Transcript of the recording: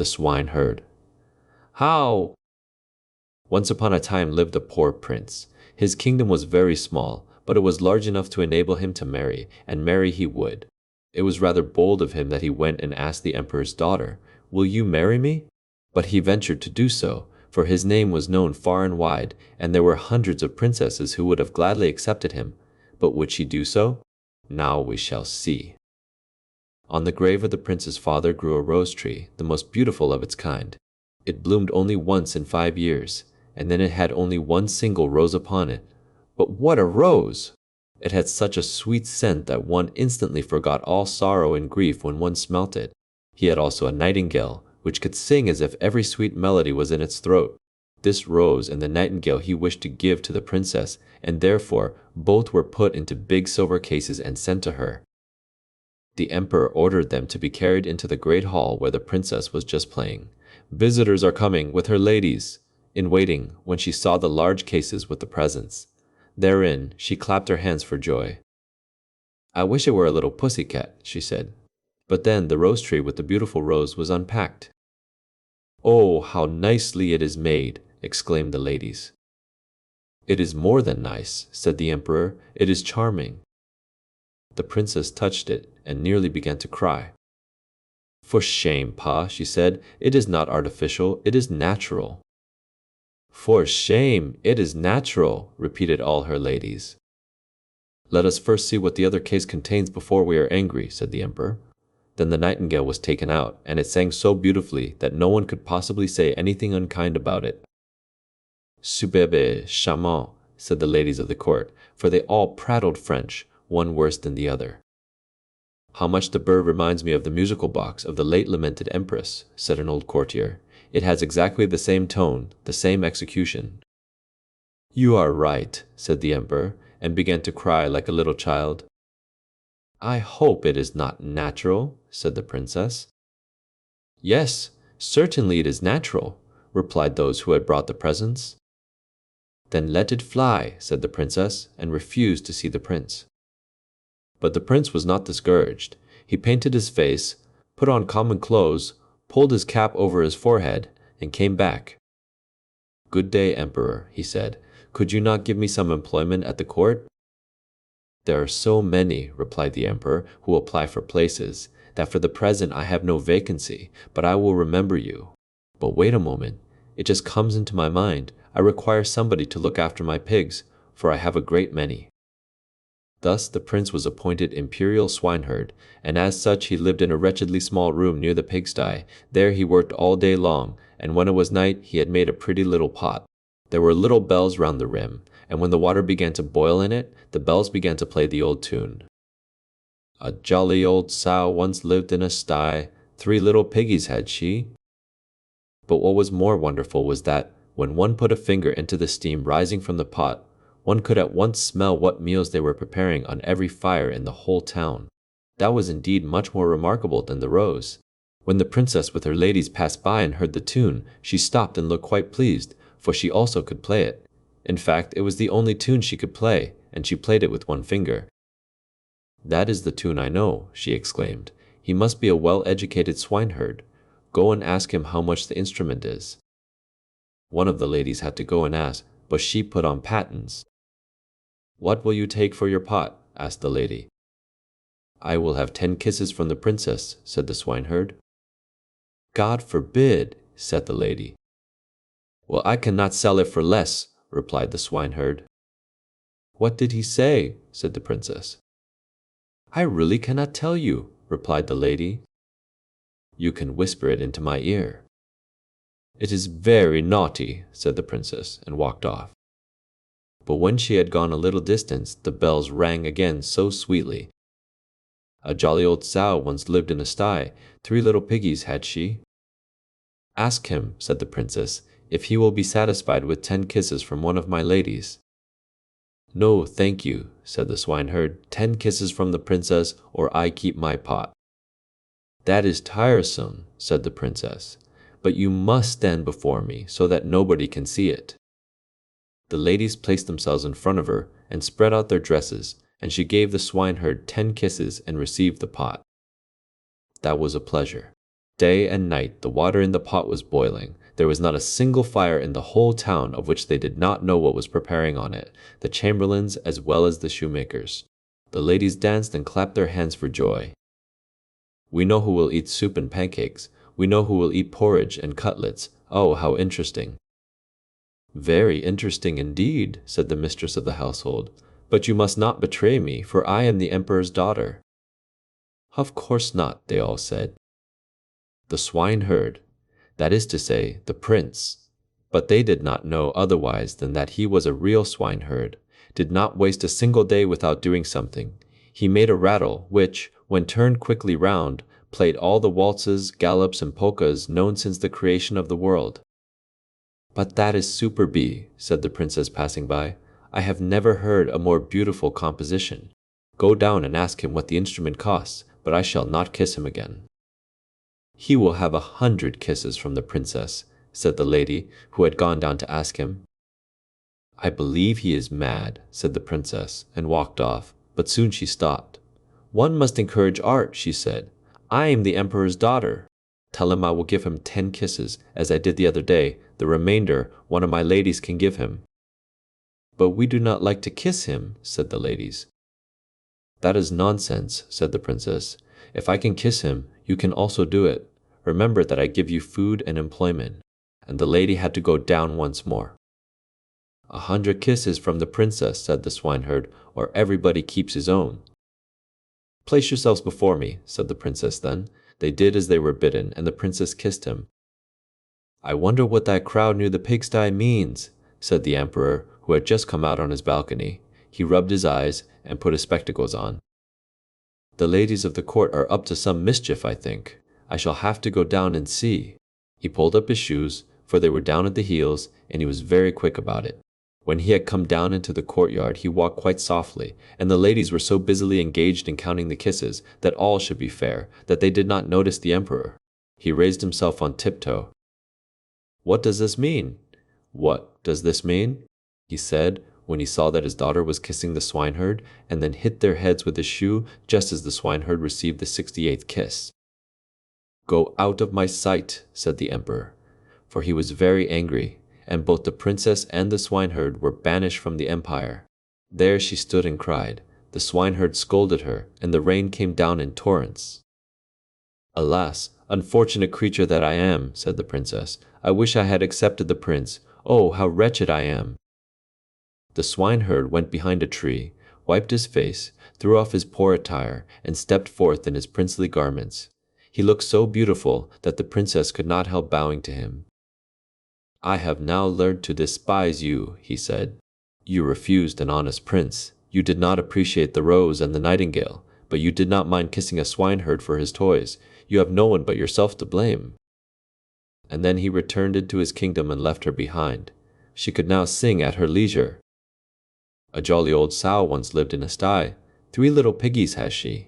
The swineherd. How? Once upon a time lived a poor prince. His kingdom was very small, but it was large enough to enable him to marry, and marry he would. It was rather bold of him that he went and asked the emperor's daughter, "Will you marry me?" But he ventured to do so, for his name was known far and wide, and there were hundreds of princesses who would have gladly accepted him. But would she do so? Now we shall see. On the grave of the prince's father grew a rose tree, the most beautiful of its kind. It bloomed only once in 5 years, and then it had only one single rose upon it. But what a rose! It had such a sweet scent that one instantly forgot all sorrow and grief when one smelt it. He had also a nightingale, which could sing as if every sweet melody was in its throat. This rose and the nightingale he wished to give to the princess, and therefore both were put into big silver cases and sent to her. The emperor ordered them to be carried into the great hall where the princess was just playing. Visitors are coming with her ladies in waiting when she saw the large cases with the presents. Therein she clapped her hands for joy. "I wish it were a little pussycat," she said. But then the rose tree with the beautiful rose was unpacked. "Oh, how nicely it is made!" exclaimed the ladies. "It is more than nice," said the emperor. "It is charming." The princess touched it and nearly began to cry. "For shame, Pa," she said. "It is not artificial, it is natural." "For shame, it is natural," repeated all her ladies. "Let us first see what the other case contains before we are angry," said the emperor. Then the nightingale was taken out, and it sang so beautifully that no one could possibly say anything unkind about it. "Superbe, charmant," said the ladies of the court, for they all prattled French, one worse than the other. "How much the bird reminds me of the musical box of the late lamented empress," said an old courtier. "It has exactly the same tone, the same execution." "You are right," said the emperor, and began to cry like a little child. "I hope it is not natural," said the princess. "Yes, certainly it is natural," replied those who had brought the presents. "Then let it fly," said the princess, and refused to see the prince. But the prince was not discouraged. He painted his face, put on common clothes, pulled his cap over his forehead, and came back. "Good day, emperor," he said. "Could you not give me some employment at the court?" "There are so many," replied the emperor, "who apply for places, that for the present I have no vacancy, but I will remember you. But wait a moment, it just comes into my mind. I require somebody to look after my pigs, for I have a great many." Thus the prince was appointed imperial swineherd, and as such he lived in a wretchedly small room near the pigsty. There he worked all day long, and when it was night he had made a pretty little pot. There were little bells round the rim, and when the water began to boil in it, the bells began to play the old tune. "A jolly old sow once lived in a sty, 3 little piggies had she." But what was more wonderful was that, when one put a finger into the steam rising from the pot, one could at once smell what meals they were preparing on every fire in the whole town. That was indeed much more remarkable than the rose. When the princess with her ladies passed by and heard the tune, she stopped and looked quite pleased, for she also could play it. In fact, it was the only tune she could play, and she played it with one finger. "That is the tune I know," she exclaimed. "He must be a well-educated swineherd. Go and ask him how much the instrument is." One of the ladies had to go and ask, but she put on patents. "What will you take for your pot?" asked the lady. "I will have 10 kisses from the princess," said the swineherd. "God forbid," said the lady. "Well, I cannot sell it for less," replied the swineherd. "What did he say?" said the princess. "I really cannot tell you," replied the lady. "You can whisper it into my ear." "It is very naughty," said the princess, and walked off. But when she had gone a little distance, the bells rang again so sweetly. "A jolly old sow once lived in a sty, 3 little piggies had she." "Ask him," said the princess, "if he will be satisfied with 10 kisses from one of my ladies." "No, thank you," said the swineherd. 10 kisses from the princess, or I keep my pot." "That is tiresome," said the princess, "but you must stand before me so that nobody can see it." The ladies placed themselves in front of her and spread out their dresses, and she gave the swineherd 10 kisses and received the pot. That was a pleasure. Day and night the water in the pot was boiling. There was not a single fire in the whole town of which they did not know what was preparing on it, the chamberlains as well as the shoemakers. The ladies danced and clapped their hands for joy. "We know who will eat soup and pancakes. We know who will eat porridge and cutlets. Oh, how interesting!" "Very interesting indeed," said the mistress of the household. "But you must not betray me, for I am the emperor's daughter." "Of course not," they all said. The swineherd, that is to say, the prince, but they did not know otherwise than that he was a real swineherd, did not waste a single day without doing something. He made a rattle, which, when turned quickly round, played all the waltzes, gallops, and polkas known since the creation of the world. "But that is superb," said the princess passing by. "I have never heard a more beautiful composition. Go down and ask him what the instrument costs, but I shall not kiss him again." "He will have 100 kisses from the princess," said the lady, who had gone down to ask him. "I believe he is mad," said the princess, and walked off, but soon she stopped. "One must encourage art," she said. "I am the emperor's daughter. Tell him I will give him 10 kisses, as I did the other day. The remainder one of my ladies can give him." "But we do not like to kiss him," said the ladies. "That is nonsense," said the princess. "If I can kiss him, you can also do it. Remember that I give you food and employment." And the lady had to go down once more. 100 kisses from the princess," said the swineherd, "or everybody keeps his own." "Place yourselves before me," said the princess then. They did as they were bidden, and the princess kissed him. "I wonder what that crowd near the pigsty means," said the emperor, who had just come out on his balcony. He rubbed his eyes and put his spectacles on. "The ladies of the court are up to some mischief, I think. I shall have to go down and see." He pulled up his shoes, for they were down at the heels, and he was very quick about it. When he had come down into the courtyard, he walked quite softly, and the ladies were so busily engaged in counting the kisses, that all should be fair, that they did not notice the emperor. He raised himself on tiptoe. "What does this mean? What does this mean?" he said, when he saw that his daughter was kissing the swineherd, and then hit their heads with his shoe just as the swineherd received the 68th kiss. "Go out of my sight," said the emperor, for he was very angry, and both the princess and the swineherd were banished from the empire. There she stood and cried. The swineherd scolded her, and the rain came down in torrents. "Alas, unfortunate creature that I am," said the princess. "I wish I had accepted the prince. Oh, how wretched I am!" The swineherd went behind a tree, wiped his face, threw off his poor attire, and stepped forth in his princely garments. He looked so beautiful that the princess could not help bowing to him. "I have now learned to despise you," he said. "You refused an honest prince. You did not appreciate the rose and the nightingale, but you did not mind kissing a swineherd for his toys. You have no one but yourself to blame." And then he returned into his kingdom and left her behind. She could now sing at her leisure. "A jolly old sow once lived in a sty. 3 little piggies has she.